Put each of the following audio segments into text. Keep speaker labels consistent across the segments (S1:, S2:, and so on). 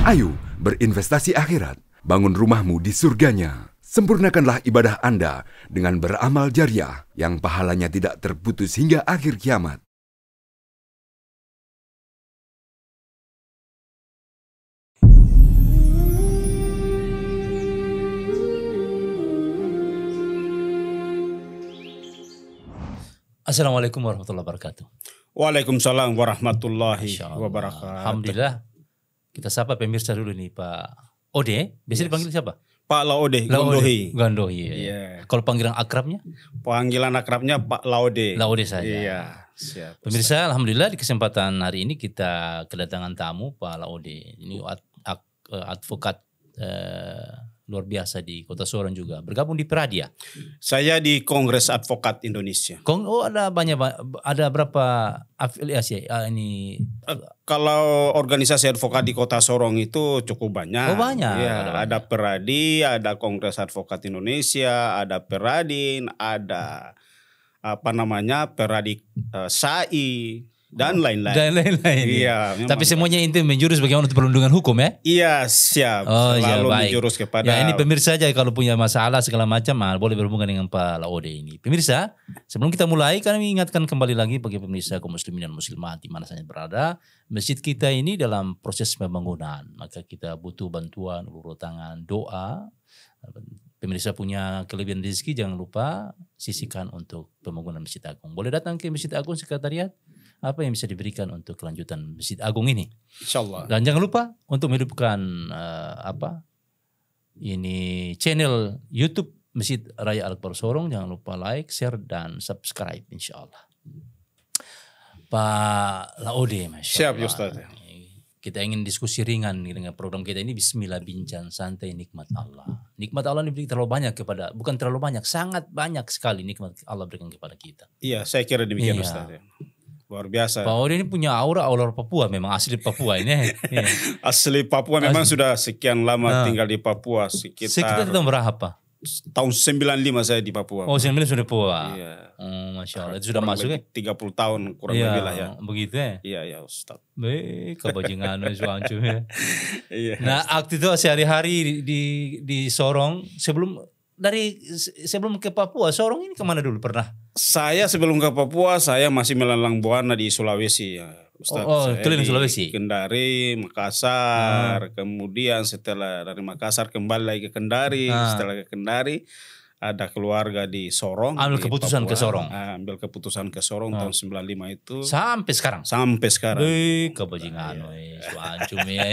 S1: Ayo berinvestasi akhirat, bangun rumahmu di surganya. Sempurnakanlah ibadah Anda dengan beramal jariah yang pahalanya tidak terputus hingga akhir kiamat.
S2: Assalamualaikum warahmatullahi wabarakatuh.
S3: Waalaikumsalam warahmatullahi
S2: Masya Allah.
S3: wabarakatuh.
S2: Alhamdulillah. Kita sapa pemirsa dulu nih Pak Ode. Biasa dipanggil siapa?
S3: Pak Laode
S2: Laode.
S3: Gondohi.
S2: Gandohi.
S3: Iya.
S2: Kalau panggilan akrabnya?
S3: Panggilan akrabnya Pak Laode.
S2: Laode saja.
S3: Iya. Siap.
S2: Pemirsa, alhamdulillah di kesempatan hari ini kita kedatangan tamu Pak Laode. Ini advokat luar biasa di Kota Sorong juga. Bergabung di Peradia.
S3: Saya di Kongres Advokat Indonesia.
S2: Ada berapa afiliasi ini?
S3: Kalau organisasi advokat di Kota Sorong itu cukup banyak.
S2: Oh, banyak.
S3: Ya, ada Peradi, ada Kongres Advokat Indonesia, ada Peradin, ada Peradi SAI dan lain-lain.
S2: Dan lain-lain.
S3: Iya.
S2: Tapi semuanya itu menjurus bagaimana untuk perlindungan hukum ya?
S3: Iya, siap.
S2: Oh,
S3: Selalu
S2: baik.
S3: menjurus kepada.
S2: Ya, ini pemirsa aja kalau punya masalah segala macam boleh berhubungan dengan Pak Laode ini. Pemirsa, sebelum kita mulai kami ingatkan kembali lagi bagi pemirsa kaum muslimin dan muslimat di mana saja berada, masjid kita ini dalam proses pembangunan. Maka kita butuh bantuan, ulur tangan, doa. Pemirsa punya kelebihan rezeki, jangan lupa sisihkan untuk pembangunan Masjid Agung. Boleh datang ke Masjid Agung sekretariat. Apa yang bisa diberikan untuk kelanjutan Masjid Agung ini?
S3: Insyaallah.
S2: Dan jangan lupa untuk menghidupkan channel YouTube Masjid Raya Al-Akbar Sorong. Jangan lupa like, share dan subscribe insyaallah. Pak Laode,
S3: Siap,
S2: masyaallah.
S3: Ustaz.
S2: Kita ingin diskusi ringan dengan program kita ini. Bismillah, bincang santai nikmat Allah. Nikmat Allah ini bukan terlalu banyak, sangat banyak sekali nikmat Allah berikan kepada kita.
S3: Iya, saya kira demikian,
S2: Iya.
S3: Ustaz. Luar biasa.
S2: Pak Laode ini punya aura Papua, memang asli Papua ini. Iya.
S3: Asli Papua memang sudah sekian lama tinggal di Papua.
S2: Sekitar tahun berapa?
S3: Tahun 95 saya di Papua.
S2: Oh, 9 sudah Papua.
S3: Iya.
S2: Masya Allah. Itu sudah masuk ya?
S3: 30 tahun kurang lebih lah ya.
S2: Begitu ya?
S3: Iya, ya Ustaz.
S2: Baik, kebajingan suancu ya.
S3: Iya.
S2: Nah, aktivitas sehari-hari di Sorong sebelum ke Papua, Sorong ini kemana dulu pernah?
S3: Saya sebelum ke Papua, saya masih melalang buana di Sulawesi ya, Ustaz. Saya
S2: keliling
S3: di
S2: Sulawesi.
S3: Kendari, Makassar, kemudian setelah dari Makassar kembali lagi ke Kendari, setelah ke Kendari ada keluarga di Sorong.
S2: Ambil keputusan ke Sorong.
S3: Ambil keputusan ke Sorong tahun 95 itu.
S2: Sampai sekarang.
S3: Sampai sekarang.
S2: Kebajingan suancu ya.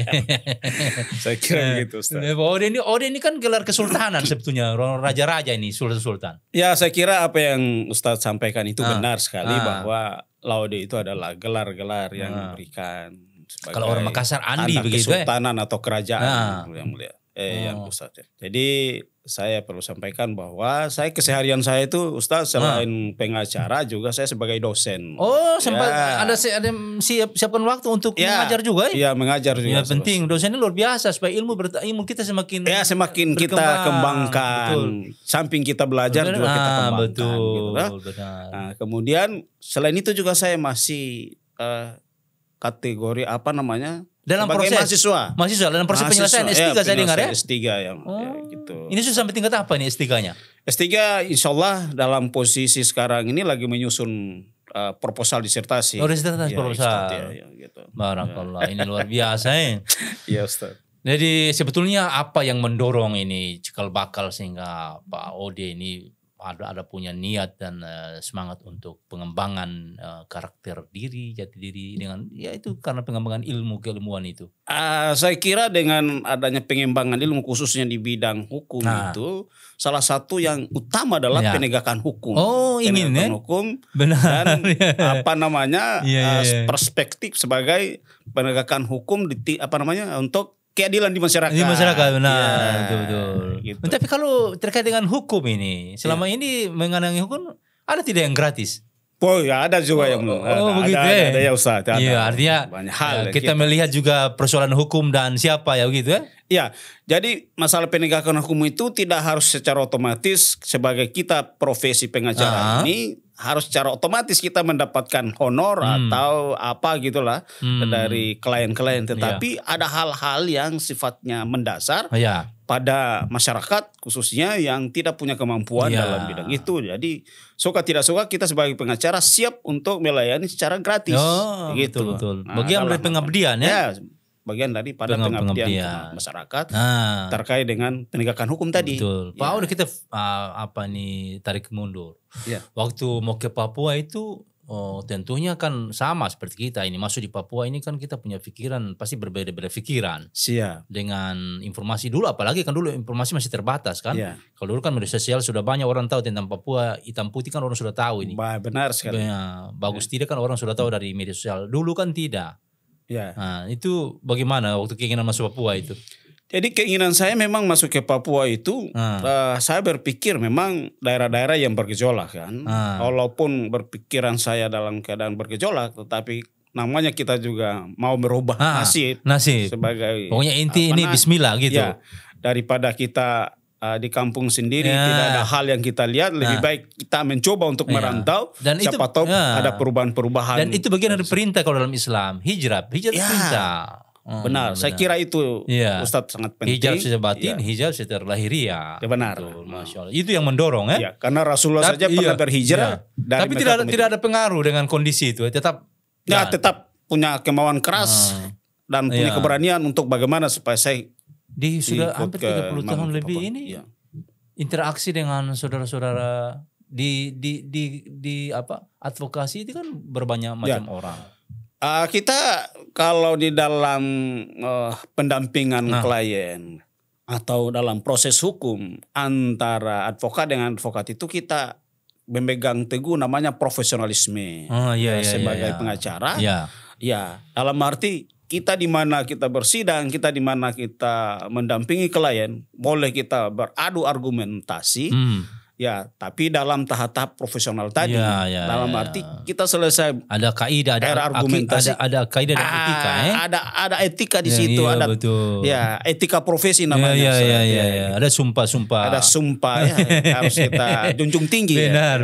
S3: Saya kira begitu, Ustaz.
S2: Ode ini kan gelar kesultanan sebetulnya, raja-raja ini, sultan.
S3: Ya, saya kira apa yang Ustadz sampaikan itu benar sekali bahwa Laude itu adalah gelar-gelar yang diberikan sebagai
S2: kalau orang Makassar Andi
S3: anak
S2: begitu
S3: kesultanan atau kerajaan yang mulia. Yang Ustadz. Jadi saya perlu sampaikan bahwa saya keseharian saya itu Ustadz selain pengacara juga saya sebagai dosen.
S2: Oh, sempat ada siapkan waktu untuk mengajar juga ya?
S3: Iya, mengajar juga.
S2: Ya, penting. Dosen ini luar biasa supaya ilmu kita semakin
S3: kita kembangkan. Betul. Samping kita belajar juga kita kembangkan.
S2: Betul,
S3: gitu,
S2: benar.
S3: Nah, kemudian selain itu juga saya masih kategori
S2: dalam
S3: sebagai
S2: proses mahasiswa dalam proses penyelesaian S3 saya dengar ya.
S3: S3 yang gitu.
S2: Ini sudah sampai tingkat apa nih S3-nya?
S3: S3 insyaallah dalam posisi sekarang ini lagi menyusun proposal disertasi.
S2: Disertasi proposal.
S3: Ya, gitu.
S2: Barakallah, ini luar biasa ya.
S3: Iya, Ustaz.
S2: Jadi sebetulnya apa yang mendorong ini cikal bakal sehingga Pak Ode ini ada punya niat dan semangat untuk pengembangan karakter diri, jati diri dengan itu karena pengembangan keilmuan itu.
S3: Saya kira dengan adanya pengembangan ilmu khususnya di bidang hukum itu salah satu yang utama adalah penegakan hukum.
S2: Oh,
S3: penegakan hukum.
S2: Benar.
S3: Dan perspektif sebagai penegakan hukum untuk keadilan di masyarakat.
S2: Di masyarakat, benar. Betul.
S3: Gitu.
S2: Tapi kalau terkait dengan hukum ini, selama ini mengenai hukum ada tidak yang gratis?
S3: Oh ya, ada juga yang
S2: begitu
S3: ada ya Ustaz.
S2: Iya, artinya
S3: banyak hal
S2: kita melihat juga persoalan hukum dan siapa ya begitu ya?
S3: Ya, jadi masalah penegakan hukum itu tidak harus secara otomatis sebagai kita profesi pengacara ini harus secara otomatis kita mendapatkan honor atau apa gitulah dari klien-klien. Tetapi ada hal-hal yang sifatnya mendasar pada masyarakat khususnya yang tidak punya kemampuan dalam bidang itu. Jadi suka tidak suka kita sebagai pengacara siap untuk melayani secara gratis. Gitu.
S2: Betul. Bagian dari pengabdian ya.
S3: Bagian daripada pengabdian masyarakat terkait dengan penegakan hukum tadi.
S2: Betul. Pak, udah kita tarik mundur. Waktu mau ke Papua itu tentunya kan sama seperti kita ini masuk di Papua ini kan kita punya pikiran pasti berbeda-beda pikiran. Dengan informasi dulu, apalagi kan dulu informasi masih terbatas kan. Kalau dulu kan media sosial sudah banyak orang tahu tentang Papua hitam putih kan orang sudah tahu ini.
S3: Benar sekali.
S2: Bagus tidak kan orang sudah tahu dari media sosial. Dulu kan tidak. Nah, itu bagaimana waktu keinginan masuk Papua itu?
S3: Jadi keinginan saya memang masuk ke Papua itu, saya berpikir memang daerah-daerah yang bergejolak kan. Walaupun berpikiran saya dalam keadaan bergejolak, tetapi namanya kita juga mau merubah nasib. Sebagai
S2: pokoknya inti ini Bismillah gitu.
S3: Daripada kita di kampung sendiri tidak ada hal yang kita lihat, lebih baik kita mencoba untuk merantau dan siapa tahu ada perubahan-perubahan.
S2: Dan itu bagian dari perintah kalau dalam Islam, hijrah perintah.
S3: Benar, saya kira itu Ustadz sangat penting.
S2: Hijab secara batin, hijab secara lahiriah.
S3: Benar.
S2: Betul, Masya Allah. Itu yang mendorong ya.
S3: Karena Rasulullah saja pernah berhijrah.
S2: Tapi tidak ada pengaruh dengan kondisi itu. Tetap
S3: punya kemauan keras dan punya keberanian untuk bagaimana supaya saya
S2: sudah hampir 30 tahun lebih ini interaksi dengan saudara-saudara di advokasi itu kan berbanyak macam orang.
S3: Kita kalau di dalam pendampingan klien atau dalam proses hukum antara advokat dengan advokat itu kita memegang teguh namanya profesionalisme sebagai pengacara. Dalam arti kita di mana kita bersidang, kita di mana kita mendampingi klien, boleh kita beradu argumentasi, tapi dalam tahap profesional tadi. Dalam arti kita selesai
S2: ada kaidah, ada argumentasi, ada kaidah dan etika,
S3: ada etika di situ, ada
S2: betul.
S3: Etika profesi namanya.
S2: Ada sumpah.
S3: Ada sumpah harus kita junjung tinggi.
S2: Benar.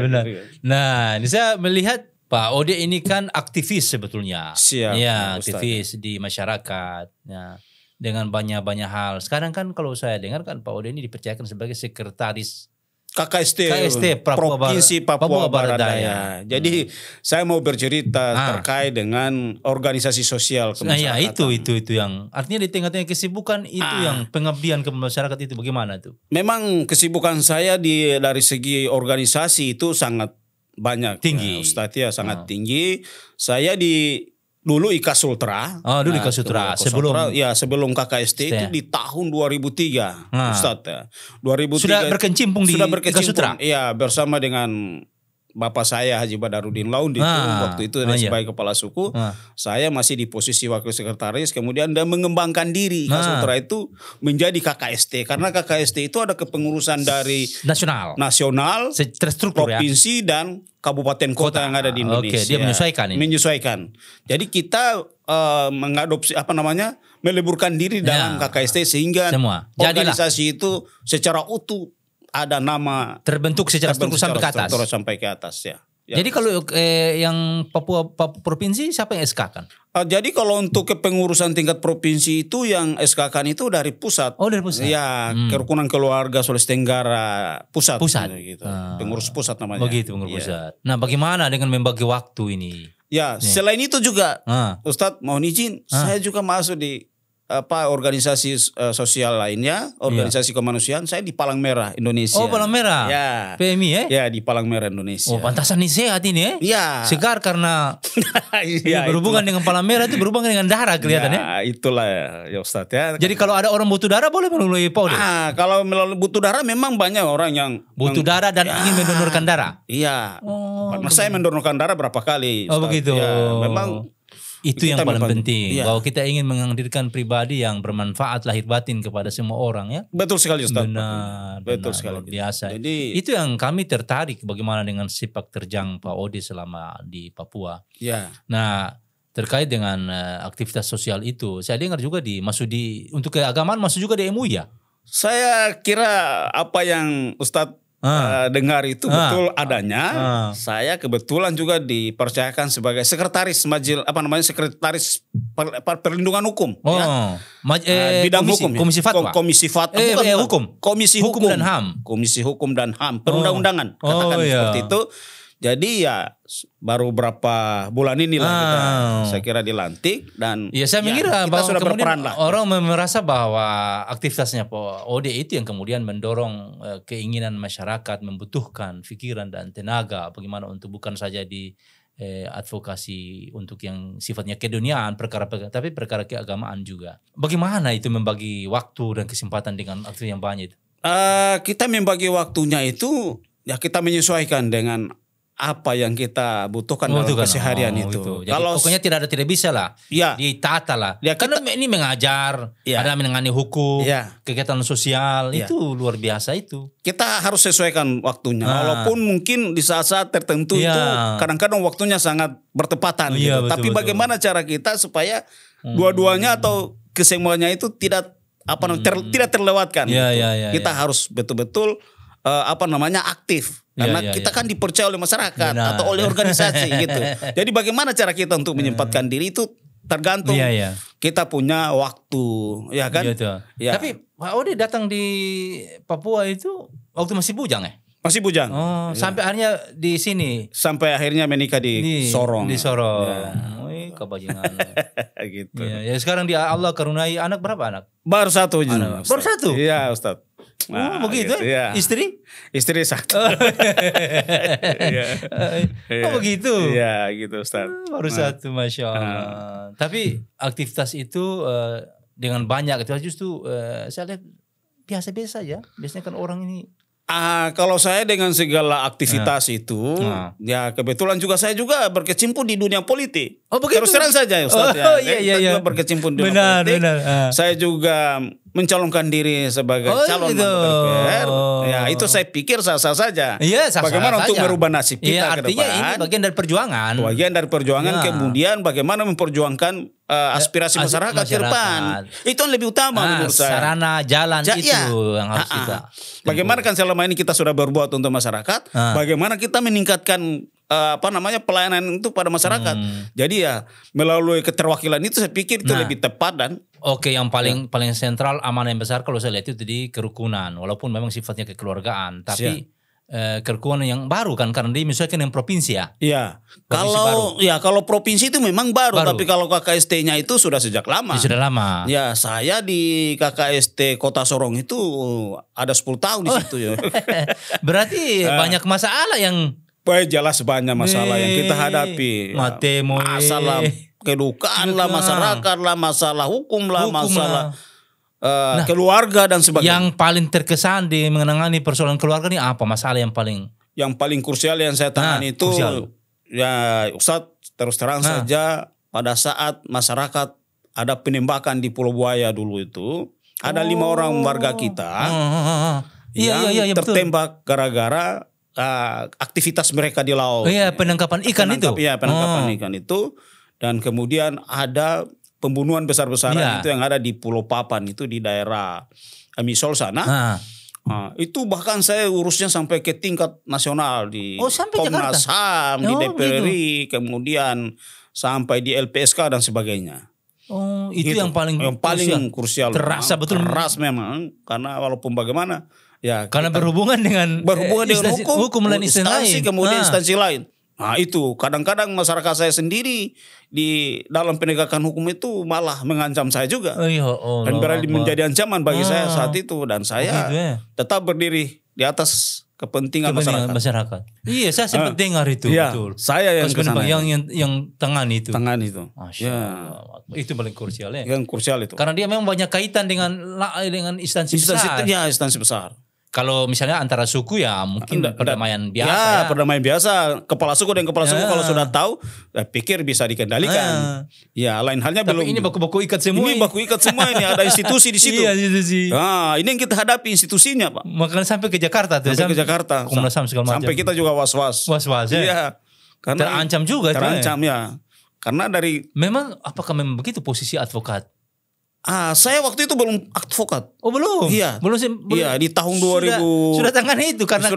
S2: Nah, ini saya melihat Pak Ode ini kan aktivis sebetulnya. Aktivis di masyarakat. Dengan banyak hal. Sekarang kan kalau saya dengar kan Pak Ode ini dipercayakan sebagai sekretaris
S3: KKST Provinsi Papua Barat Daya. Jadi saya mau bercerita terkait dengan organisasi sosial kemasyarakatan.
S2: Itu yang artinya di tengah-tengah kesibukan itu yang pengabdian ke masyarakat itu bagaimana tuh?
S3: Memang kesibukan saya dari segi organisasi itu sangat banyak,
S2: tinggi.
S3: Ustadz sangat tinggi. Saya dulu IKA Sultra.
S2: Dulu IKA Sultra.
S3: Sebelum KKST itu di tahun 2003, Ustadz 2003
S2: sudah berkecimpung di IKA Sultra.
S3: Iya, bersama dengan Bapak saya Haji Badarudin Laundi waktu itu sebagai kepala suku. Saya masih di posisi wakil sekretaris, kemudian dia mengembangkan diri IKA Sultra itu menjadi KKST karena KKST itu ada kepengurusan dari nasional,
S2: terstruktur,
S3: provinsi dan kabupaten kota yang ada di Indonesia.
S2: Dia
S3: menyesuaikan. Jadi kita mengadopsi meleburkan diri dalam KKST sehingga organisasi itu secara utuh ada nama
S2: terbentuk secara struktur
S3: sampai ke atas.
S2: Jadi kalau yang Papua provinsi siapa yang SK kan?
S3: Jadi kalau untuk kepengurusan tingkat provinsi itu yang SK kan itu dari pusat.
S2: Dari pusat.
S3: Kerukunan Keluarga Sulawesi Tenggara pusat. Gitu. Pengurus pusat namanya.
S2: Begitu pengurus pusat. Nah, bagaimana dengan membagi waktu ini?
S3: Selain itu juga Ustadz mohon izin saya juga masuk di organisasi sosial lainnya, organisasi kemanusiaan. Saya di Palang Merah Indonesia.
S2: Palang Merah. PMI
S3: di Palang Merah Indonesia.
S2: Pantasan nih sehat ini segar karena berhubungan dengan Palang Merah itu berhubungan dengan darah kelihatannya.
S3: Itulah ya Ustadz
S2: Jadi kalau ada orang butuh darah boleh melalui Paul.
S3: Kalau melalui butuh darah memang banyak orang yang
S2: butuh darah dan ingin mendonorkan darah.
S3: Karena saya mendonorkan darah berapa kali.
S2: Begitu.
S3: Memang
S2: itu yang paling penting, bahwa kita ingin menghadirkan pribadi yang bermanfaat lahir batin kepada semua orang ya.
S3: Betul sekali Ustaz.
S2: Betul sekali. Luar biasa. Jadi itu yang kami tertarik bagaimana dengan sepak terjang Pak Ode selama di Papua. Nah, terkait dengan aktivitas sosial itu, saya dengar juga untuk keagamaan masuk juga di MUI ya.
S3: Saya kira apa yang Ustadz dengar itu betul adanya. Saya kebetulan juga dipercayakan sebagai sekretaris sekretaris perlindungan hukum.
S2: komisi,
S3: Bidang hukum.
S2: Komisi fatwa.
S3: Komisi fatwa.
S2: Hukum.
S3: Komisi
S2: Hukum dan HAM.
S3: Komisi hukum dan HAM. Perundang-undangan. Katakan seperti itu. Jadi ya baru berapa bulan inilah kita saya kira dilantik dan
S2: saya mengira
S3: kita
S2: bahwa
S3: sudah
S2: kemudian
S3: berperan lah.
S2: Orang merasa bahwa aktivitasnya OD itu yang kemudian mendorong keinginan masyarakat membutuhkan pikiran dan tenaga bagaimana untuk bukan saja di advokasi untuk yang sifatnya keduniaan tapi perkara keagamaan juga. Bagaimana itu membagi waktu dan kesempatan dengan aktivitas yang banyak itu?
S3: Kita membagi waktunya itu ya kita menyesuaikan dengan apa yang kita butuhkan dalam keseharian itu.
S2: Gitu. Jadi kalau pokoknya tidak bisa lah, ditata lah. Ya, karena ini mengajar, ada menangani hukum, kegiatan sosial itu luar biasa itu.
S3: Kita harus sesuaikan waktunya, walaupun mungkin di saat-saat tertentu itu kadang-kadang waktunya sangat bertepatan. Gitu.
S2: Betul,
S3: tapi bagaimana cara kita supaya dua-duanya atau kesemuanya itu tidak tidak terlewatkan. Kita harus betul-betul aktif. Karena kita kan dipercaya oleh masyarakat atau oleh organisasi gitu. Jadi bagaimana cara kita untuk menyempatkan diri itu tergantung kita punya waktu, ya kan?
S2: Tapi Pak Ode datang di Papua itu waktu masih bujang ya?
S3: Masih bujang.
S2: Sampai akhirnya di sini.
S3: Sampai akhirnya menikah di Sorong.
S2: Di Sorong. Kebajikan.
S3: Gitu.
S2: Ya sekarang Allah karuniai anak berapa anak?
S3: Baru satu.
S2: Baru satu?
S3: Iya Ustaz.
S2: Begitu
S3: gitu, ya. Istri satu.
S2: Begitu.
S3: Iya gitu Ustaz.
S2: Baru satu, Masya Allah. Tapi aktivitas itu dengan banyak itu justru saya lihat biasa-biasa saja. Biasanya kan orang ini.
S3: Kalau saya dengan segala aktivitas itu, ya kebetulan juga saya juga berkecimpung di dunia politik. Terus terang saja Ustaz. Juga berkecimpung di dunia politik. Saya juga mencalonkan diri sebagai calon mantan DPR. Ya itu saya pikir sah-sah saja. Bagaimana untuk merubah nasib kita ke depan.
S2: Artinya ini bagian dari perjuangan.
S3: Bagian dari perjuangan. Kemudian bagaimana memperjuangkan aspirasi masyarakat ke depan. Itu yang lebih utama menurut saya.
S2: Sarana jalan itu yang harus kita.
S3: Bagaimana kan selama ini kita sudah berbuat untuk masyarakat. Bagaimana kita meningkatkan pelayanan itu pada masyarakat. Jadi ya melalui keterwakilan itu saya pikir itu lebih tepat dan
S2: yang paling sentral amanah yang besar kalau saya lihat itu di kerukunan, walaupun memang sifatnya kekeluargaan, tapi kerukunan yang baru kan karena dia menyesuaikan dengan provinsi ya.
S3: Iya. Kalau provinsi itu memang baru. Tapi kalau KKST-nya itu sudah sejak lama.
S2: Sudah lama.
S3: Ya, saya di KKST Kota Sorong itu ada 10 tahun di situ ya.
S2: Berarti banyak masalah yang
S3: jelas banyak masalah yang kita hadapi. Masalah kedukaan lah masyarakat lah, masalah hukum lah, masalah keluarga dan sebagainya.
S2: Yang paling terkesan di menangani persoalan keluarga ini apa? Masalah yang paling
S3: krusial yang saya tangani itu ya Ustaz, terus terang saja pada saat masyarakat ada penembakan di Pulau Buaya dulu itu ada 5 orang warga kita yang tertembak gara-gara aktivitas mereka di laut.
S2: Penangkapan ikan itu.
S3: Penangkapan ikan itu. Dan kemudian ada pembunuhan besar-besaran itu yang ada di Pulau Papan itu di daerah Misol sana. Itu bahkan saya urusnya sampai ke tingkat nasional di Komnas HAM, di DPR RI, kemudian sampai di LPSK dan sebagainya.
S2: Itu yang paling
S3: krusial.
S2: Terasa betul.
S3: Keras memang karena walaupun bagaimana. Ya,
S2: karena berhubungan dengan hukum dan instansi
S3: kemudian instansi lain. Itu kadang-kadang masyarakat saya sendiri di dalam penegakan hukum itu malah mengancam saya juga. Dan berarti menjadi ancaman bagi saya saat itu dan saya tetap berdiri di atas kepentingan masyarakat.
S2: Iya, saya sempat dengar itu betul.
S3: Saya yang kesana.
S2: Yang tangan itu.
S3: Itu
S2: paling krusial ya.
S3: Yang krusial itu.
S2: Karena dia memang banyak kaitan dengan instansi besar.
S3: Instansi besar.
S2: Kalau misalnya antara suku ya mungkin perdamaian biasa.
S3: Ya, perdamaian biasa. Kepala suku dan kepala suku kalau sudah tahu, pikir bisa dikendalikan. Ya, lain halnya
S2: tapi
S3: belum.
S2: Ini baku-baku ikat semua.
S3: Ini baku ikat semua ini. Ada institusi di situ.
S2: Institusi.
S3: Ini yang kita hadapi institusinya, Pak.
S2: Makanya sampai ke Jakarta tuh.
S3: Sampai ke Jakarta.
S2: Komnas HAM segala macam.
S3: Sampai kita juga was-was.
S2: Ya.
S3: Iya. Karena
S2: terancam juga.
S3: Terancam ya. Karena dari.
S2: Memang apakah memang begitu posisi advokat?
S3: Saya waktu itu belum advokat.
S2: Oh belum?
S3: Iya.
S2: Belum.
S3: Iya, di tahun 2000.
S2: Sudah tangan itu karena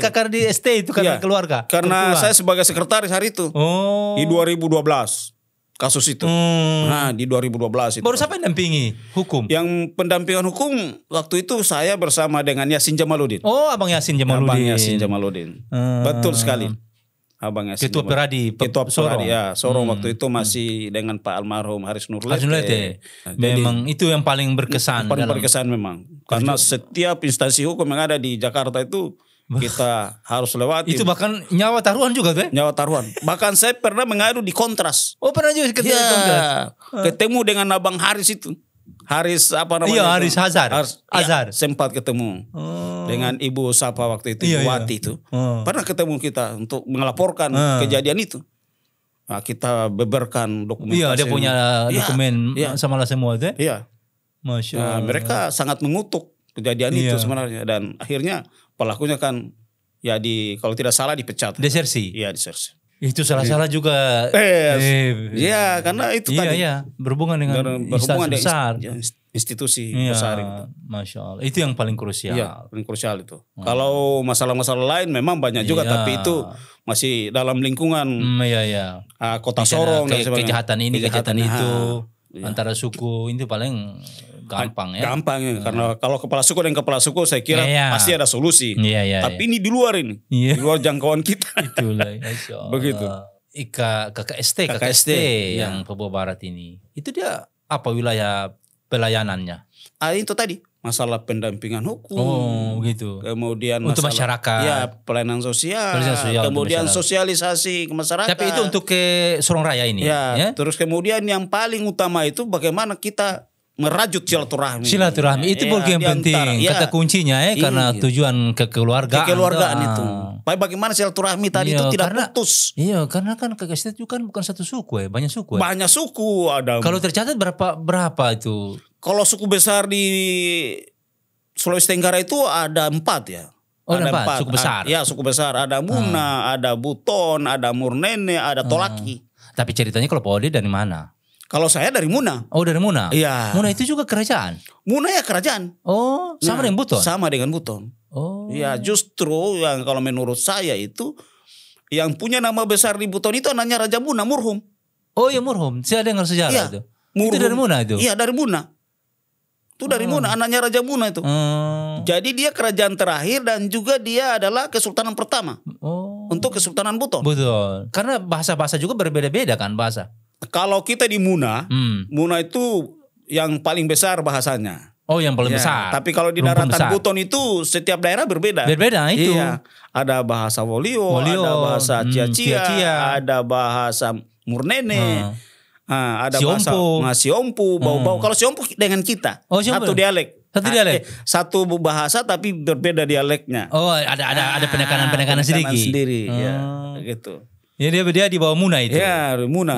S2: karena di ST itu karena keluarga.
S3: Karena saya sebagai sekretaris hari itu.
S2: Oh.
S3: Di 2012 kasus itu. Nah, di 2012 itu.
S2: Baru siapa yang dampingi hukum?
S3: Yang pendampingan hukum waktu itu saya bersama dengan Yasin Jamaluddin.
S2: Oh, Abang Yasin Jamaluddin.
S3: Abang Yasin Jamaluddin. Betul sekali. Abang Yasin.
S2: Ketua Peradi.
S3: Ketua Peradi ya. Sorong waktu itu masih dengan Pak almarhum Haris Nurlete.
S2: Memang itu yang paling berkesan.
S3: Paling berkesan memang. Karena setiap instansi hukum yang ada di Jakarta itu kita harus lewati.
S2: Itu bahkan nyawa taruhan juga tuh?
S3: Nyawa taruhan. Bahkan saya pernah mengadu di Kontras.
S2: Oh pernah juga ketemu di Kontras?
S3: Ketemu dengan Abang Haris itu. Haris apa namanya?
S2: Iya Haris Hazar.
S3: Ya, sempat ketemu dengan Ibu Sapa waktu itu, Ibu Wati itu. Pernah ketemu kita untuk melaporkan kejadian itu. Nah, kita beberkan dokumentasi.
S2: Iya dia punya dokumen sama lah semua tuh.
S3: Iya.
S2: Masya Allah.
S3: Mereka sangat mengutuk kejadian itu sebenarnya, dan akhirnya pelakunya kan ya kalau tidak salah dipecat.
S2: Desersi.
S3: Iya, desersi.
S2: Itu salah-salah juga.
S3: Iya, karena itu tadi.
S2: Iya, berhubungan dengan instansi besar.
S3: Institusi besar itu.
S2: Masya Allah. Itu yang paling krusial.
S3: Iya, paling krusial itu. Kalau masalah-masalah lain memang banyak juga, tapi itu masih dalam lingkungan Kota Sorong.
S2: Kejahatan ini, kejahatan itu. Antara suku itu paling gampang ya.
S3: Gampang ya. Karena kalau kepala suku dan kepala suku saya kira pasti ada solusi. Tapi ini di luar ini. Di luar jangkauan kita.
S2: Itulah.
S3: Begitu.
S2: KKST yang Papua Barat ini. Itu dia apa wilayah pelayanannya?
S3: Itu tadi masalah pendampingan hukum.
S2: Oh, gitu.
S3: Kemudian
S2: untuk
S3: masalah,
S2: masyarakat.
S3: Ya, pelayanan sosial. Kemudian sosialisasi ke masyarakat.
S2: Tapi itu untuk ke Sorong Raya ini.
S3: Ya. Terus kemudian yang paling utama itu bagaimana kita merajut silaturahmi.
S2: Silaturahmi itu yang penting. Kata kuncinya karena tujuan kekeluargaan.
S3: Kekeluargaan itu. Bagaimana silaturahmi tadi itu tidak putus.
S2: Iya, karena kan KKST itu kan bukan satu suku banyak suku.
S3: Banyak suku ada.
S2: Kalau tercatat berapa itu? Kalau
S3: suku besar di Sulawesi Tenggara itu ada 4 ya.
S2: Oh, ada 4 suku besar.
S3: Ya, suku besar. Ada Muna, ada Buton, ada Murnene, ada Tolaki.
S2: Tapi ceritanya kalau Pak Ode dari mana?
S3: Kalau saya dari Muna.
S2: Oh, dari Muna?
S3: Iya.
S2: Muna itu juga kerajaan?
S3: Muna ya kerajaan.
S2: Oh, sama dengan Buton?
S3: Sama dengan Buton.
S2: Oh.
S3: Ya, justru yang kalau menurut saya itu yang punya nama besar di Buton itu anaknya Raja Muna, Murhum.
S2: Oh iya, Murhum. Saya dengar sejarah itu.
S3: Murhum.
S2: Itu dari Muna itu?
S3: Iya, dari Muna. Itu dari Muna, anaknya Raja Muna itu. Jadi dia kerajaan terakhir dan juga dia adalah kesultanan pertama. Untuk Kesultanan Buton.
S2: Betul. Karena bahasa-bahasa juga berbeda-beda kan bahasa.
S3: Kalau kita di Muna, Muna itu yang paling besar bahasanya.
S2: Oh, yang paling besar.
S3: Tapi kalau di daratan Buton itu setiap daerah berbeda.
S2: Berbeda itu.
S3: Iya. Ada bahasa Wolio, ada bahasa Cia-Cia, ada bahasa Murnene. Ada bahasa Siompu, bau-bau. Kalau Siompu dengan kita, satu dialek. Satu bahasa tapi berbeda dialeknya.
S2: Oh, ada penekanan sedikit.
S3: Sendiri, ya, gitu.
S2: Ya dia di bawah Muna itu.
S3: Ya, Muna.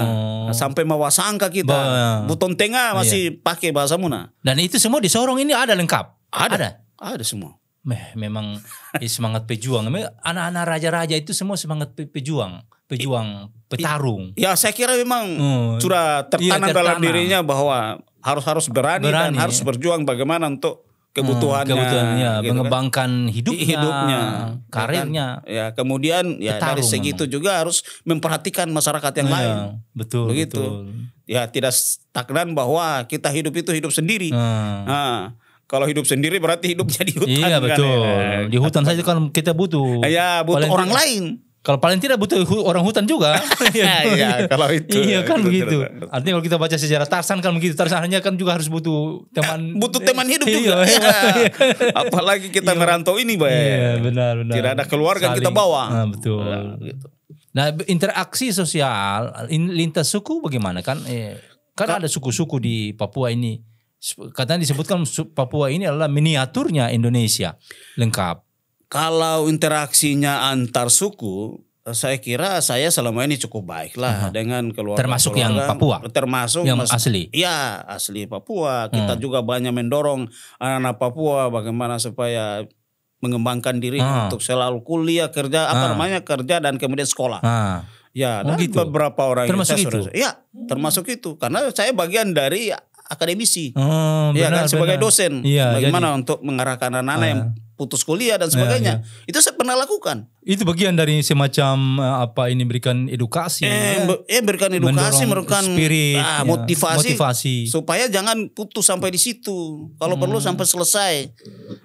S3: Sampai Mawasangka kita. Buton Tengah masih pakai bahasa Muna.
S2: Dan itu semua di Sorong ini ada lengkap.
S3: Ada semua.
S2: Memang semangat pejuang. Anak-anak raja-raja itu semua semangat pejuang, petarung.
S3: Ya, saya kira memang sudah tertanam dalam dirinya bahwa harus berani dan harus berjuang bagaimana untuk kebutuhannya,
S2: gitu, mengembangkan hidupnya, karirnya.
S3: Ya, kemudian dari segi itu juga harus memperhatikan masyarakat yang lain.
S2: Betul.
S3: Begitu. Betul. Ya, tidak stagnan bahwa kita hidup sendiri. Kalau hidup sendiri berarti hidupnya di hutan.
S2: Iya, betul.
S3: Kan,
S2: di hutan saja kan kita butuh.
S3: Ya, butuh orang lain.
S2: Kalau paling tidak butuh orang hutan juga.
S3: Iya, kalau itu.
S2: Iya kan begitu. Artinya kalau kita baca sejarah Tarsan kan begitu. Tarsan hanya kan juga harus butuh teman.
S3: Butuh teman hidup juga. Apalagi kita merantau ini, Bay.
S2: Iya, benar.
S3: Tidak ada keluarga kita bawa.
S2: Betul. Nah, interaksi sosial lintas suku bagaimana kan? Kan ada suku-suku di Papua ini. Katanya disebutkan Papua ini adalah miniaturnya Indonesia. Lengkap.
S3: Kalau interaksinya antar suku, saya kira saya selama ini cukup baik lah dengan keluarga.
S2: Termasuk yang Papua?
S3: Termasuk
S2: yang asli?
S3: Ya, asli Papua. Kita juga banyak mendorong anak-anak Papua bagaimana supaya mengembangkan diri untuk selalu kuliah, kerja, kerja dan kemudian sekolah. Ya, dan beberapa orang
S2: termasuk itu?
S3: Ya, termasuk itu. Karena saya bagian dari akademisi.
S2: Benar,
S3: Kan sebagai
S2: benar.
S3: dosen.
S2: Iya,
S3: Bagaimana untuk mengarahkan anak-anak yang putus kuliah dan sebagainya. Itu saya pernah lakukan.
S2: Itu bagian dari semacam berikan edukasi.
S3: Berikan edukasi,
S2: Mendorong
S3: memberikan
S2: spirit,
S3: motivasi supaya jangan putus sampai di situ. Kalau perlu sampai selesai.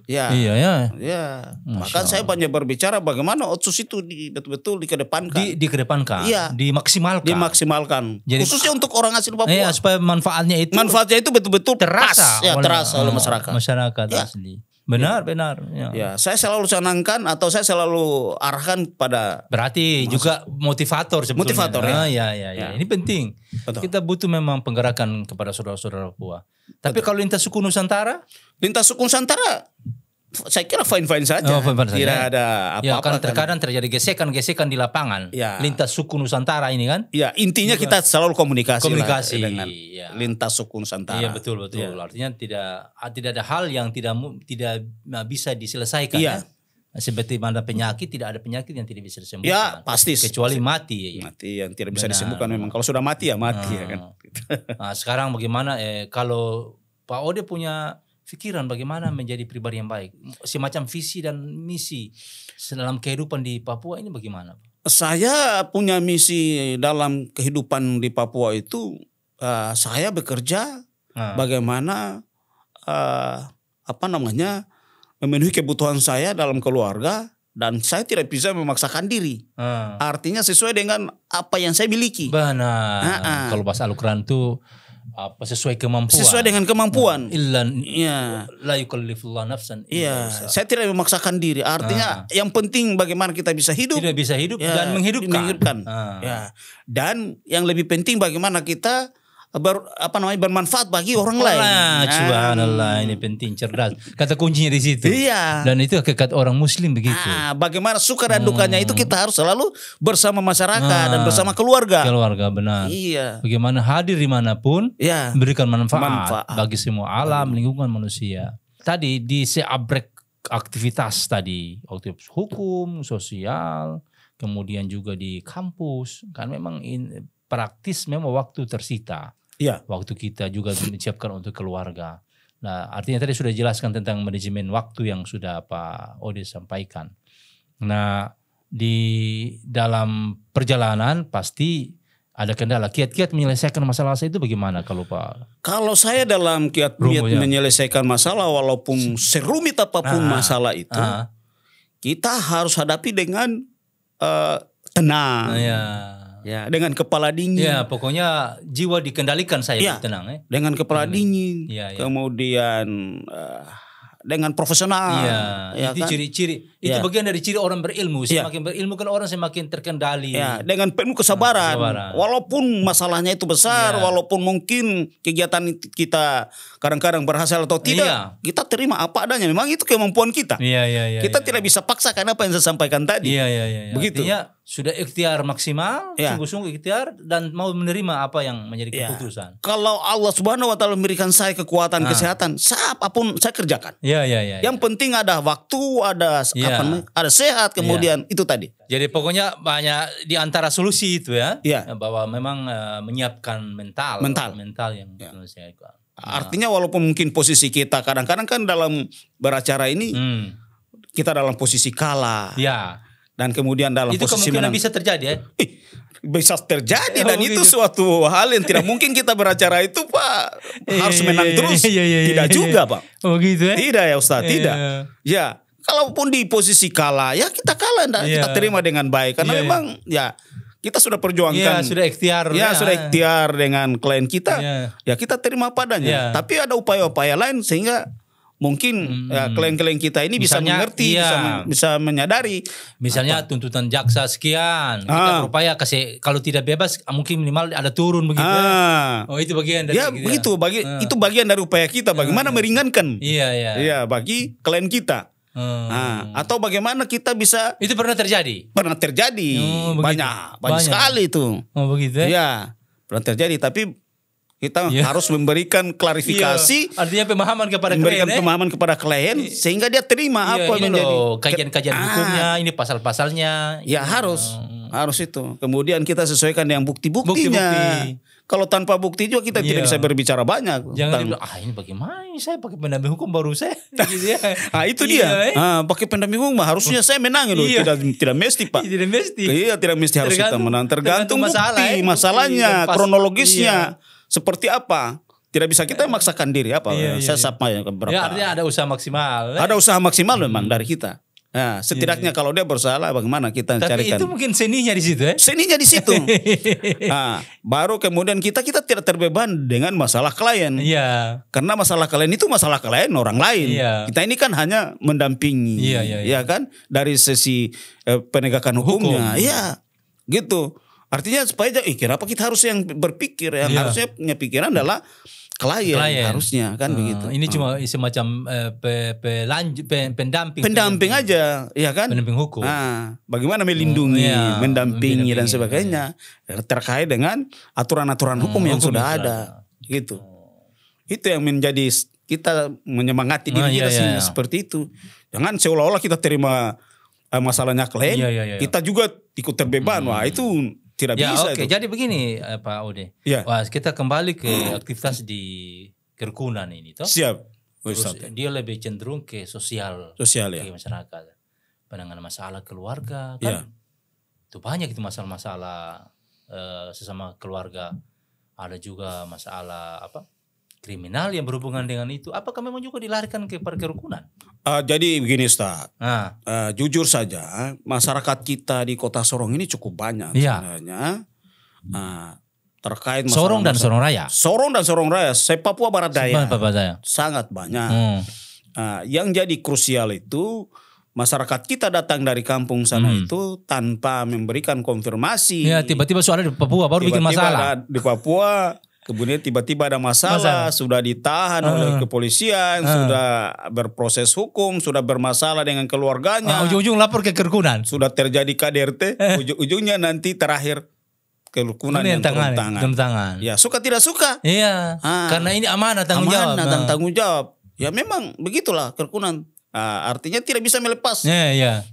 S3: Ya.
S2: Iya.
S3: Bahkan saya banyak berbicara bagaimana Otsus itu betul-betul dikedepankan.
S2: Dikedepankan.
S3: Iya.
S2: Dimaksimalkan.
S3: Jadi, khususnya untuk orang asli Papua.
S2: Iya, supaya manfaatnya itu
S3: betul-betul
S2: terasa
S3: oleh masyarakat.
S2: Masyarakat asli. Benar.
S3: Ya, saya selalu canangkan atau saya selalu arahkan pada.
S2: Berarti juga motivator sebetulnya.
S3: Motivator, ya.
S2: Ini penting.
S3: Betul.
S2: Kita butuh memang penggerakan kepada saudara-saudara Papua. Tapi kalau lintas suku Nusantara?
S3: Lintas suku Nusantara, saya kira fine-fine saja. Tidak ada apa-apa.
S2: Ya, kan terkadang terjadi gesekan-gesekan di lapangan.
S3: Ya.
S2: Lintas suku Nusantara ini kan?
S3: Ya, intinya kita selalu komunikasi
S2: lah,
S3: dengan lintas suku Nusantara.
S2: Iya, betul.
S3: Ya.
S2: Artinya tidak ada hal yang tidak bisa diselesaikan.
S3: Iya.
S2: Seperti mana penyakit, tidak ada penyakit yang tidak bisa disembuhkan.
S3: Ya, pasti.
S2: Kecuali mati.
S3: Mati yang tidak bisa disembuhkan memang. Kalau sudah mati ya mati ya kan.
S2: Nah, sekarang bagaimana kalau Pak Ode punya pikiran bagaimana menjadi pribadi yang baik, semacam visi dan misi dalam kehidupan di Papua ini bagaimana? Saya
S3: punya misi dalam kehidupan di Papua itu, saya bekerja bagaimana memenuhi kebutuhan saya dalam keluarga dan saya tidak bisa memaksakan diri. Artinya sesuai dengan apa yang saya miliki.
S2: Benar. Kalau bahasa Al-Quran itu sesuai kemampuan.
S3: Sesuai dengan kemampuan.
S2: La yukallifullahu nafsan.
S3: Iya. Saya tidak memaksakan diri. Artinya yang penting bagaimana kita bisa hidup.
S2: Tidak bisa hidup dan menghidupkan.
S3: Ya. Dan yang lebih penting bagaimana kita bermanfaat bagi orang lain.
S2: Subhanallah, ini penting, cerdas. Kata kuncinya di situ.
S3: Iya.
S2: Dan itu hakikat orang Muslim begitu.
S3: Bagaimana suka dan dukanya itu kita harus selalu bersama masyarakat dan bersama keluarga.
S2: Keluarga, benar.
S3: Iya.
S2: Bagaimana hadir dimanapun, memberikan manfaat bagi semua alam, lingkungan manusia. Tadi di seabrek aktivitas tadi, aktivitas hukum, sosial, kemudian juga di kampus, kan memang praktis memang waktu tersita.
S3: Ya.
S2: Waktu kita juga disiapkan untuk keluarga. Nah, artinya tadi sudah jelaskan tentang manajemen waktu yang sudah Pak Ode sampaikan. Nah, di dalam perjalanan pasti ada kendala. Kiat-kiat menyelesaikan masalah itu bagaimana kalau Pak?
S3: Kalau saya dalam kiat menyelesaikan masalah walaupun serumit apapun masalah itu, kita harus hadapi dengan tenang. Ya, dengan kepala dingin.
S2: Ya, pokoknya jiwa dikendalikan saya tenang.
S3: Dengan kepala dingin. Kemudian dengan profesional.
S2: Iya, itu ciri-ciri. Itu bagian dari ciri orang berilmu. Semakin berilmu kan orang semakin terkendali.
S3: Ya, dengan penuh kesabaran. Walaupun masalahnya itu besar, walaupun mungkin kegiatan kita kadang-kadang berhasil atau tidak, kita terima apa adanya. Memang itu kemampuan kita. Kita tidak bisa paksakan apa yang saya sampaikan tadi. Begitu.
S2: Artinya sudah ikhtiar maksimal, sungguh-sungguh ikhtiar dan mau menerima apa yang menjadi keputusan.
S3: Kalau Allah Subhanahu wa taala memberikan saya kekuatan, kesehatan, apapun saya kerjakan. Yang penting ada waktu, ada sehat, kemudian itu tadi.
S2: Jadi pokoknya banyak di antara solusi itu bahwa memang menyiapkan mental yang diselesaikan.
S3: Artinya walaupun mungkin posisi kita kadang-kadang kan dalam beracara ini kita dalam posisi kalah. Dan kemudian dalam
S2: itu
S3: posisi
S2: kemungkinan bisa terjadi
S3: bisa terjadi dan itu suatu hal yang tidak mungkin kita beracara itu Pak harus menang terus. Tidak juga Pak. Tidak ya Ustaz, tidak. Ya, kalaupun di posisi kalah ya kita kalah, kita terima dengan baik karena memang kita sudah perjuangkan.
S2: Sudah ikhtiar.
S3: Sudah ikhtiar dengan klien kita. Ya kita terima padanya. Tapi ada upaya-upaya lain sehingga mungkin klien-klien kita ini bisa mengerti, bisa menyadari.
S2: Misalnya tuntutan jaksa sekian, kita berupaya kasih, kalau tidak bebas mungkin minimal ada turun begitu. Itu bagian dari
S3: begitu. Itu bagian dari upaya kita bagaimana meringankan. Bagi klien kita. Atau bagaimana kita bisa.
S2: Itu pernah terjadi.
S3: Banyak sekali itu.
S2: Begitu
S3: ya. Pernah terjadi tapi kita harus memberikan klarifikasi,
S2: artinya pemahaman kepada
S3: klien, sehingga dia terima apa
S2: menjadi kajian-kajian hukumnya, ini pasal-pasalnya.
S3: Harus. Harus itu. Kemudian kita sesuaikan dengan bukti-buktinya.
S2: Bukti-bukti.
S3: Kalau tanpa bukti juga kita tidak bisa berbicara banyak.
S2: Jangan dibilang, ini bagaimana ini saya pakai pendamping hukum baru saya. Gitu ya.
S3: Itu dia. Pakai pendamping hukum harusnya saya menang loh. Tidak mesti Pak.
S2: Tidak mesti.
S3: Iya, tidak mesti harus kita menang. Tergantung bukti, masalahnya, kronologisnya seperti apa. Tidak bisa kita memaksakan diri apa. Saya sapa ya berapa.
S2: Ya, artinya ada usaha maksimal.
S3: Ada usaha maksimal memang dari kita. Nah, setidaknya kalau dia bersalah bagaimana kita
S2: Tapi
S3: carikan.
S2: itu mungkin seninya di situ ya.
S3: Seninya di situ. Nah, baru kemudian kita tidak terbeban dengan masalah klien.
S2: Iya.
S3: Karena masalah klien itu masalah klien orang lain.
S2: Iya.
S3: Kita ini kan hanya mendampingi.
S2: Iya.
S3: Ya kan? Dari sisi penegakan hukumnya. Iya. Gitu. Artinya supaya kenapa kita harus yang berpikir, yang harusnya punya pikiran adalah klien harusnya kan begitu.
S2: Ini cuma semacam pendamping
S3: aja, ya kan?
S2: Pendamping hukum.
S3: Nah, bagaimana melindungi, mendampingi dan sebagainya terkait dengan aturan-aturan hukum yang sudah ada, gitu. Itu yang menjadi kita menyemangati diri kita seperti itu. Jangan seolah-olah kita terima masalahnya klien, kita juga ikut terbeban. Wah itu tidak bisa.
S2: Oke. Jadi begini Pak Ode. Wah, kita kembali ke aktivitas di kerukunan ini toh.
S3: Siap.
S2: Terus dia lebih cenderung ke sosial
S3: ya.
S2: Ke masyarakat. Penanganan masalah keluarga kan. Itu banyak itu masalah-masalah sesama keluarga. Ada juga masalah kriminal yang berhubungan dengan itu. Apakah memang juga dilarikan ke kerukunan? Jadi begini Ustaz, jujur saja masyarakat kita di Kota Sorong ini cukup banyak sebenarnya. Terkait Sorong dan Sorong Raya.
S3: Sorong dan Sorong Raya, Papua Barat Daya. Sangat banyak. Yang jadi krusial itu masyarakat kita datang dari kampung sana itu tanpa memberikan konfirmasi.
S2: Ya, tiba-tiba soalnya di Papua baru bikin masalah.
S3: Di Papua kemudian tiba-tiba ada masalah, sudah ditahan oleh kepolisian, sudah berproses hukum, sudah bermasalah dengan keluarganya.
S2: Ujung-ujung lapor ke kerukunan.
S3: Sudah terjadi KDRT, ujung-ujungnya nanti terakhir kerukunan yang turun tangan. Ya, suka tidak suka.
S2: Iya. Karena ini amanah tanggung jawab.
S3: Dan tanggung jawab. Ya memang begitulah kerukunan. Artinya tidak bisa melepas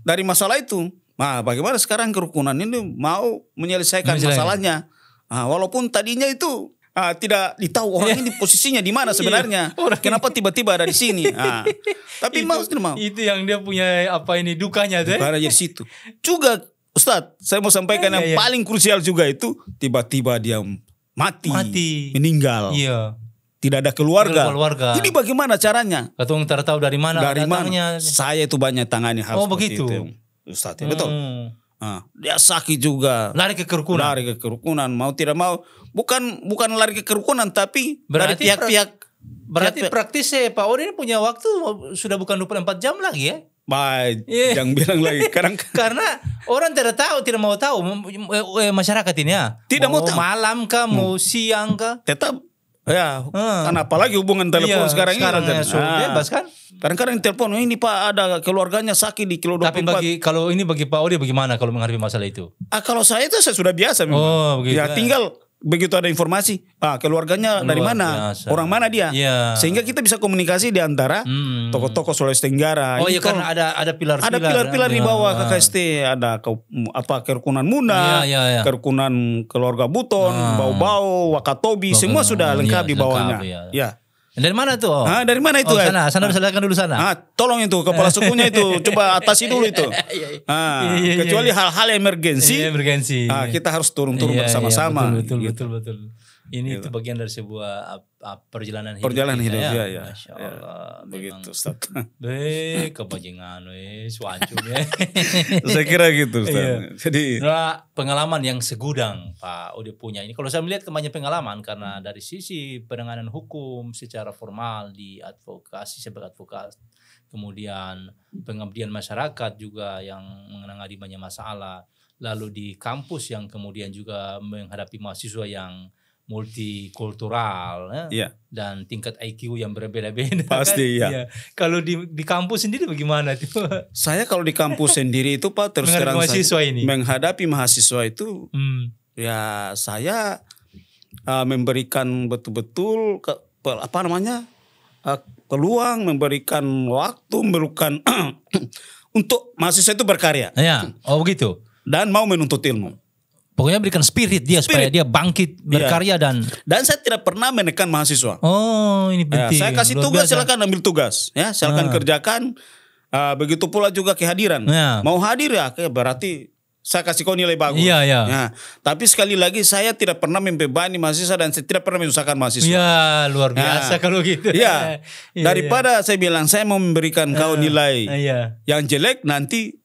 S3: dari masalah itu. Nah, bagaimana sekarang kerukunan ini mau menyelesaikan masalahnya? Walaupun tadinya itu tidak ditahu orang ini posisinya di mana sebenarnya. Kenapa tiba-tiba ada di sini? Tapi
S2: itu yang dia punya dukanya tuh.
S3: Dukanya di situ. Juga Ustadz, saya mau sampaikan yang paling krusial juga itu tiba-tiba dia mati. Meninggal.
S2: Iya.
S3: Tidak ada keluarga. Ini bagaimana caranya?
S2: Katong tahu dari mana?
S3: Dari mana? Saya itu banyak tangani hal seperti
S2: begitu.
S3: Itu. Ustadz, betul. Dia sakit juga.
S2: Lari ke kerukunan.
S3: Mau tidak mau. Bukan lari ke kerukunan, tapi
S2: berarti
S3: dari pihak-pihak.
S2: Berarti praktis Pak Ode ini punya waktu sudah bukan 24 jam lagi ya?
S3: Baik, jangan bilang lagi.
S2: Karena orang tidak mau tahu masyarakat ini ya.
S3: Tidak mau tahu.
S2: Malam kah, mau siang kah?
S3: Tetap. Ya, kan apalagi hubungan telepon sekarang ini.
S2: Bebas kan?
S3: Kadang-kadang telepon, ini Pak ada keluarganya sakit di kilo 24.
S2: Tapi bagi Pak Ode bagaimana kalau menghadapi masalah itu?
S3: Kalau saya itu saya sudah biasa memang.
S2: Begitu.
S3: Ya tinggal begitu ada informasi, keluarganya dari mana, orang mana dia, sehingga kita bisa komunikasi di antara tokoh-tokoh Sulawesi Tenggara.
S2: Iya, karena ada pilar-pilar.
S3: Ada pilar-pilar di bawah KKST, ada kerukunan Muna, kerukunan keluarga Buton, Bau-Bau, Wakatobi, semua sudah lengkap di bawahnya. Ya.
S2: Dari mana tuh?
S3: Dari mana itu?
S2: Sana silakan dulu sana.
S3: Tolong itu kepala sukunya itu coba atasi dulu itu. Kecuali hal-hal emergensi. Kita harus turun-turun bersama-sama.
S2: Betul. Ini itu bagian dari sebuah perjalanan hidup.
S3: Ya.
S2: Masya Allah.
S3: Begitu Ustaz.
S2: Kebajengan suancung ya.
S3: Saya kira gitu Ustaz. Jadi
S2: pengalaman yang segudang Pak Ode punya ini. Kalau saya melihat banyak pengalaman karena dari sisi penanganan hukum secara formal di advokasi sebagai advokat. Kemudian pengabdian masyarakat juga yang menangani banyak masalah. Lalu di kampus yang kemudian juga menghadapi mahasiswa yang multikultural dan tingkat IQ yang berbeda-beda.
S3: Pasti
S2: kan? Kalau di kampus sendiri bagaimana tuh?
S3: Saya kalau di kampus sendiri itu Pak terus terang menghadapi mahasiswa itu ya saya memberikan betul-betul peluang, memberikan waktu, memberikan untuk mahasiswa itu berkarya.
S2: Ya, begitu.
S3: dan mau menuntut ilmu.
S2: Pokoknya berikan spirit dia supaya dia bangkit berkarya dan
S3: saya tidak pernah menekan mahasiswa.
S2: Oh, ini penting.
S3: Saya kasih
S2: Luar
S3: tugas,
S2: biasa.
S3: silakan ambil tugas, ya, silakan kerjakan. Begitu pula juga kehadiran.
S2: Ya.
S3: Mau hadir ya, berarti saya kasih kau nilai bagus.
S2: Iya, iya.
S3: Ya. Tapi sekali lagi saya tidak pernah membebani mahasiswa dan saya tidak pernah menyusahkan mahasiswa.
S2: Ya, luar biasa kalau gitu.
S3: Iya.
S2: Iya,
S3: Daripada saya bilang saya mau memberikan kau nilai
S2: iya.
S3: yang jelek, nanti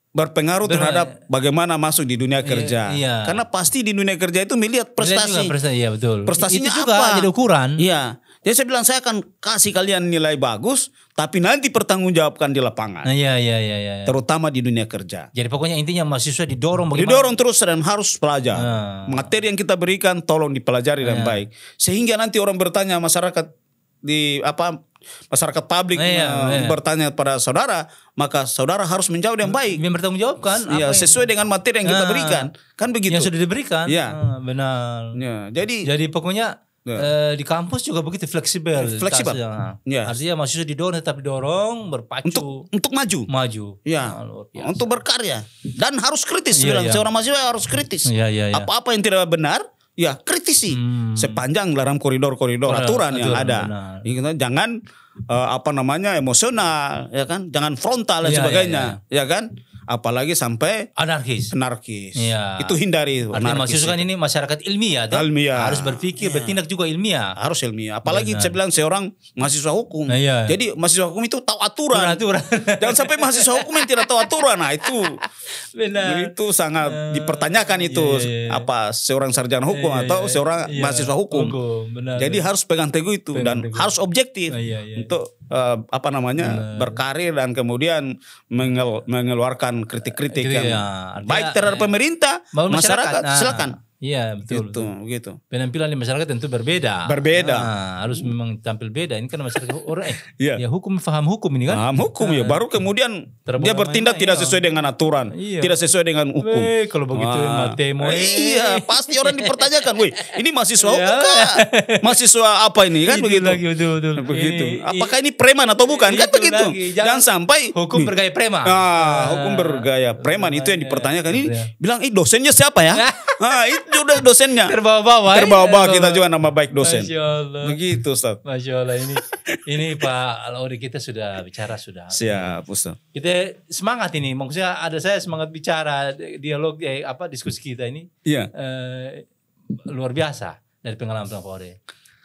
S3: berpengaruh terhadap bagaimana masuk di dunia kerja.
S2: iya.
S3: Karena pasti di dunia kerja itu melihat prestasi.
S2: Iya, betul.
S3: Prestasinya
S2: itu juga
S3: apa?
S2: jadi ukuran.
S3: Iya. Jadi saya bilang saya akan kasih kalian nilai bagus, tapi nanti pertanggungjawabkan di lapangan.
S2: Iya.
S3: Terutama di dunia kerja.
S2: Jadi pokoknya intinya mahasiswa didorong bagaimana?
S3: Didorong terus dan harus belajar. Materi yang kita berikan tolong dipelajari dengan baik. Sehingga nanti orang bertanya, masyarakat masyarakat publik bertanya pada saudara, maka saudara harus menjawab yang baik.
S2: Yang bertanggung jawabkan.
S3: Iya, sesuai dengan materi yang kita berikan. Kan begitu.
S2: Yang sudah diberikan.
S3: Iya.
S2: Benar.
S3: Ya, jadi
S2: pokoknya di kampus juga begitu fleksibel.
S3: Ya.
S2: Artinya mahasiswa didorong, tetap didorong, berpacu.
S3: untuk maju.
S2: Ya.
S3: Untuk berkarya dan harus kritis.
S2: Iya.
S3: Seorang mahasiswa harus kritis.
S2: Iya.
S3: Apa-apa yang tidak benar, ya kritisi sepanjang dalam koridor-koridor aturan yang ada. Jangan emosional, ya kan? Jangan frontal dan sebagainya, ya kan? Apalagi sampai
S2: anarkis.
S3: Ya. Itu hindari.
S2: Artinya mahasiswa kan ini masyarakat ilmiah, harus berpikir, bertindak juga ilmiah.
S3: Harus ilmiah. Apalagi saya bilang seorang mahasiswa hukum. Jadi mahasiswa hukum itu tahu aturan. Jangan sampai mahasiswa hukum yang tidak tahu aturan. Nah itu benar. Itu sangat dipertanyakan itu apa seorang sarjana hukum atau seorang mahasiswa hukum. Jadi harus pegang teguh itu dan harus objektif untuk berkarir dan kemudian mengeluarkan kritik-kritik yang baik terhadap pemerintah, masyarakat. Silakan.
S2: Iya, betul.
S3: Gitu.
S2: Penampilan di masyarakat tentu berbeda. Harus memang tampil beda. Ini kan masyarakat orang ya hukum, paham hukum ini kan.
S3: Paham hukum ya, baru kemudian dia bertindak tidak sesuai dengan aturan, tidak sesuai dengan hukum.
S2: Kalau begitu matemo.
S3: Iya, pasti orang dipertanyakan, "Woi, ini mahasiswa hukum kah? Mahasiswa apa ini?" Kan begitu.
S2: Betul.
S3: Begitu. Apakah ini preman atau bukan? Kan begitu. Jangan sampai
S2: hukum bergaya preman.
S3: Hukum bergaya preman itu yang dipertanyakan. Ini bilang, dosennya siapa ya? Itu udah dosennya. Terbawa-bawa kita juga nama baik dosen.
S2: Masya Allah.
S3: Begitu, Ustaz.
S2: Masya Allah, ini Pak Laudi kita sudah bicara sudah.
S3: Siap, Ustaz.
S2: Kita semangat ini. Maksudnya saya semangat bicara dialog diskusi kita ini.
S3: Iya.
S2: Luar biasa dari pengalaman Pak Laudi.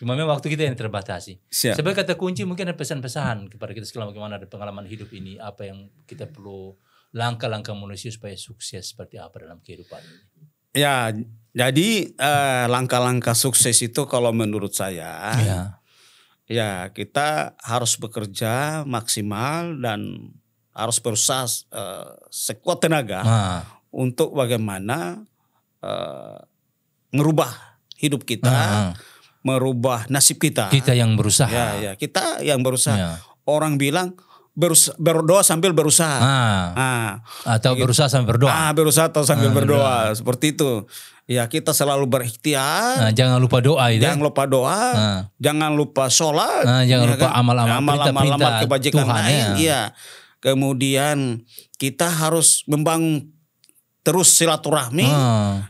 S2: Cuma memang waktu kita yang terbatasi.
S3: Siap.
S2: Sebagai kata kunci mungkin ada pesan-pesan kepada kita sekalian bagaimana ada pengalaman hidup ini, apa yang kita perlu langkah-langkah manusia supaya sukses seperti apa dalam kehidupan ini.
S3: Ya, jadi langkah-langkah sukses itu kalau menurut saya, ya kita harus bekerja maksimal dan harus berusaha sekuat tenaga untuk bagaimana merubah hidup kita, merubah nasib kita.
S2: Kita yang berusaha.
S3: Ya, kita yang berusaha. Orang bilang berdoa sambil berusaha.
S2: Atau berusaha sambil berdoa.
S3: Berusaha atau sambil berdoa. Seperti itu. Ya, kita selalu berikhtiar.
S2: Jangan lupa doa itu.
S3: Jangan lupa doa. Jangan lupa sholat.
S2: Jangan lupa amal-amal
S3: kebajikan
S2: Tuhan,
S3: lain. Iya. Kemudian kita harus membangun terus silaturahmi,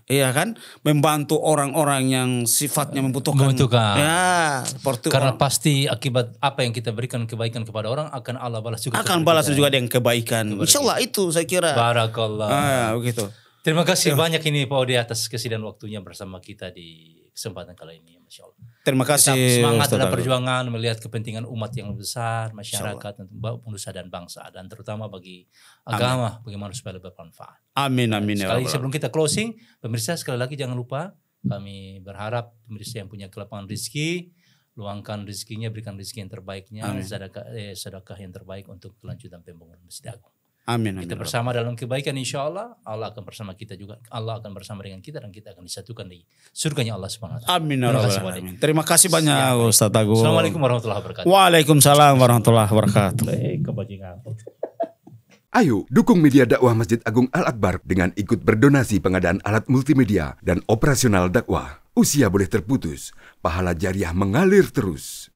S3: iya kan, membantu orang-orang yang sifatnya membutuhkan. Ya, seperti
S2: karena pasti akibat apa yang kita berikan kebaikan kepada orang akan Allah balas juga.
S3: Akan balas juga dengan kebaikan. Insyaallah itu saya kira.
S2: Barakallah.
S3: Begitu.
S2: Terima kasih banyak ini Pak Ode atas kesediaan waktunya bersama kita di kesempatan kali ini. Masya Allah.
S3: Terima kasih.
S2: Tetap semangat dalam perjuangan melihat kepentingan umat yang besar, masyarakat, untuk manusia dan bangsa, dan terutama bagi agama, bagaimana supaya lebih bermanfaat.
S3: Amin.
S2: Sekali sebelum kita closing, pemirsa sekali lagi jangan lupa, kami berharap pemirsa yang punya kelapangan rezeki, luangkan rezekinya, berikan rezeki yang terbaiknya, sedekah yang terbaik untuk kelanjutan pembangunan Masjid Agung.
S3: Amin.
S2: Kita bersama dalam kebaikan, insya Allah Allah akan bersama kita juga. Allah akan bersama dengan kita dan kita akan disatukan di surganya Allah Subhanahu wa taala.
S3: Amin. Terima kasih banyak Ustaz Agung.
S2: Assalamualaikum warahmatullahi wabarakatuh.
S3: Waalaikumsalam warahmatullahi wabarakatuh.
S1: Ayo dukung media dakwah Masjid Agung Al-Akbar dengan ikut berdonasi pengadaan alat multimedia dan operasional dakwah. Usia boleh terputus, pahala jariah mengalir terus.